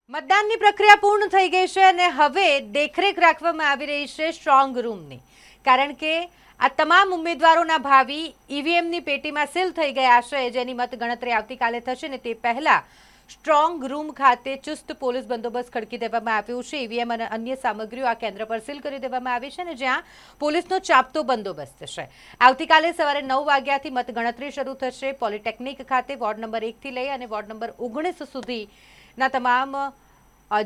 મતદાનની પ્રક્રિયા પૂર્ણ થઈ ગઈ છે અને હવે દેખરેખ રાખવામાં આવી રહી છે સ્ટ્રોંગ રૂમની, કારણ કે આ તમામ ઉમેદવારોના ભાવિ ઈવીએમની પેટીમાં સીલ થઈ ગયા છે, જેની મતગણતરી આવતીકાલે થશે ને તે પહેલા સ્ટ્રોંગ રૂમ ખાતે ચુસ્ત પોલીસ બંદોબસ્ત ખડકી દેવામાં આવ્યું છે। ઈવીએમ અને અન્ય સામગ્રીઓ આ કેન્દ્ર પર સીલ કરી દેવામાં આવી છે અને જ્યાં પોલીસનો ચાંપતો બંદોબસ્ત છે। આવતીકાલે સવારે 9 વાગ્યાથી મતગણતરી શરૂ થશે। પોલિટેકનિક ખાતે વોર્ડ નંબર 1 થી લઈ અને વોર્ડ નંબર 19 સુધીના તમામ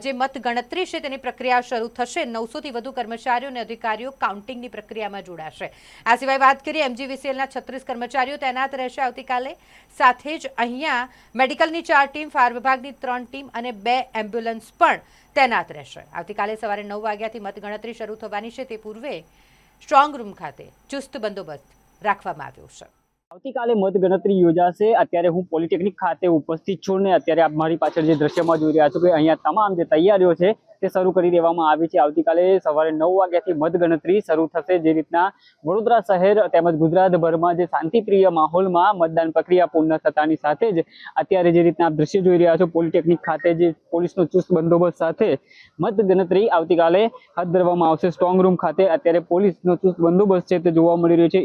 જે મતગણતરી છે તેની પ્રક્રિયા શરૂ થશે। 900 થી વધુ કર્મચારીઓ અને અધિકારીઓ કાઉન્ટિંગની પ્રક્રિયામાં જોડાશે। આ સિવાય વાત કરીએ એમજીવીસીએલના 36 કર્મચારીઓ તૈનાત રહેશે આવતીકાલે। સાથે જ અહીંયા મેડિકલની 4 ટીમ, ફાયર વિભાગની 3 ટીમ અને 2 એમ્બ્યુલન્સ પણ તૈનાત રહેશે। આવતીકાલે સવારે 9 વાગ્યાથી મતગણતરી શરૂ થવાની છે, તે પૂર્વે સ્ટ્રોંગ રૂમ ખાતે ચુસ્ત બંદોબસ્ત રાખવામાં આવ્યો છે। આવતીકાલે મતગણતરી યોજાશે। અત્યારે હું પોલિટેકનિક ખાતે ઉપસ્થિત છું ને અત્યારે આપ મારી પાછળ જે દ્રશ્યમાં જોઈ રહ્યા છો કે અહીંયા તમામ જે તૈયારીઓ છે તે શરૂ કરી દેવામાં આવી છે। આવતીકાલે સવારે 9 વાગ્યાથી મતગણતરી શરૂ થશે। જે રીતના વડોદરા શહેર તેમજ ગુજરાતભરમાં જે શાંતિપ્રિય માહોલમાં મતદાન પ્રક્રિયા પૂર્ણ થતાની સાથે જ અત્યારે જે રીતના આપ દ્રશ્ય જોઈ રહ્યા છો પોલિટેકનિક ખાતે જે પોલીસનો ચુસ્ત બંદોબસ્ત સાથે મતગણતરી આવતીકાલે હાથ ધરવામાં આવશે। સ્ટ્રોંગ રૂમ ખાતે અત્યારે પોલીસનો ચુસ્ત બંદોબસ્ત છે તે જોવા મળી રહ્યો છે।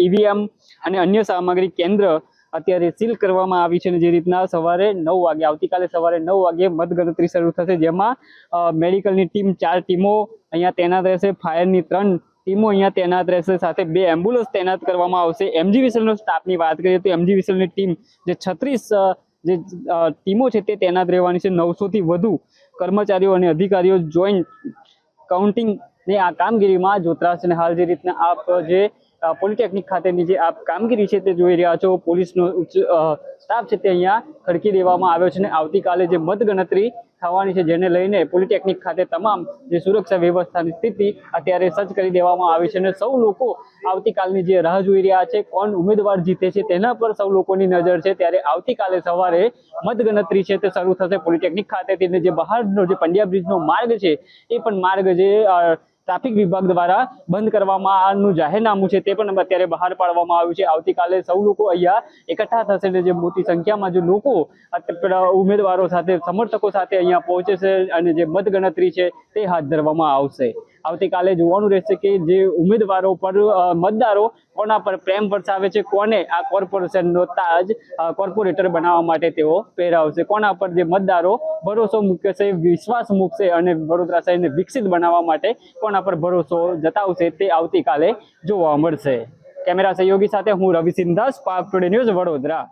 ઈવીએમ અને અન્ય સામગ્રી કેન્દ્ર અત્યારે સીલ કરવામાં આવી છે। જે રીતના સવારે 9 વાગે આવતીકાલે સવારે 9 વાગે મતગણતરી શરૂ થશે, જેમાં મેડિકલની ટીમ 4 ટીમો અહીંયા તૈનાત રહેશે, ફાયરની 3 ટીમો અહીંયા તૈનાત રહેશે, સાથે 2 એમ્બ્યુલન્સ તૈનાત કરવામાં આવશે। એમજીવીસીએલનો સ્ટાફની વાત કરીએ તો એમજીવીસીએલની ટીમ જે 36 જે ટીમો છે તે તૈનાત રહેવાની છે। 900 થી વધુ કર્મચારીઓ અને અધિકારીઓ જોઈન્ટ કાઉન્ટિંગની આ કામગીરીમાં જોતરાશે। અને હાલ જે રીતના આપ જે પોલિટેકનિક ખાતેની જે આપ કામગીરી છે તે જોઈ રહ્યા છો, પોલીસનો સ્ટાફ છે તે અહીંયા ખડકી દેવામાં આવ્યો છે। અને આવતીકાલે જે મતગણતરી થવાની છે જેને લઈને પોલિટેકનિક ખાતે તમામ જે સુરક્ષા વ્યવસ્થાની સ્થિતિ અત્યારે સજ્જ કરી દેવામાં આવી છે। અને સૌ લોકો આવતીકાલની જે રાહ જોઈ રહ્યા છે, કોણ ઉમેદવાર જીતે છે તેના પર સૌ લોકોની નજર છે। ત્યારે આવતીકાલે સવારે મતગણતરી છે તે શરૂ થશે પોલિટેકનિક ખાતેથી। જે બહારનો જે પંડ્યા બ્રિજનો માર્ગ છે એ પણ માર્ગ જે ટ્રાફિક વિભાગ દ્વારા બંધ કરવાનું જાહેરનામું છે તે પણ અત્યારે બહાર પાડવામાં આવ્યું છે। આવતીકાલે સૌ લોકો અહીંયા એકઠા થશે અને જે મોટી સંખ્યામાં જે લોકો ઉમેદવારો સાથે સમર્થકો સાથે અહીંયા પહોંચે છે અને જે મતગણતરી છે તે હાથ ધરવામાં આવશે। આવતીકાલે જોવાનું રહેશે કે જે ઉમેદવારો પર મતદારો કોના પર પ્રેમ વરસાવે છે, કોને આ કોર્પોરેશનનો તાજ કોર્પોરેટર બનાવવા માટે તેઓ પહેરાવશે, કોના પર જે મતદારો ભરોસો મૂકશે, વિશ્વાસ મૂકશે અને વડોદરા શહેરને વિકસિત બનાવવા માટે કોના પર ભરોસો જતાવશે તે આવતીકાલે જોવા મળશે। કેમેરા સહયોગી સાથે હું રવિ સિંધાસ, સ્પાર્ક ટુડે ન્યૂઝ, વડોદરા।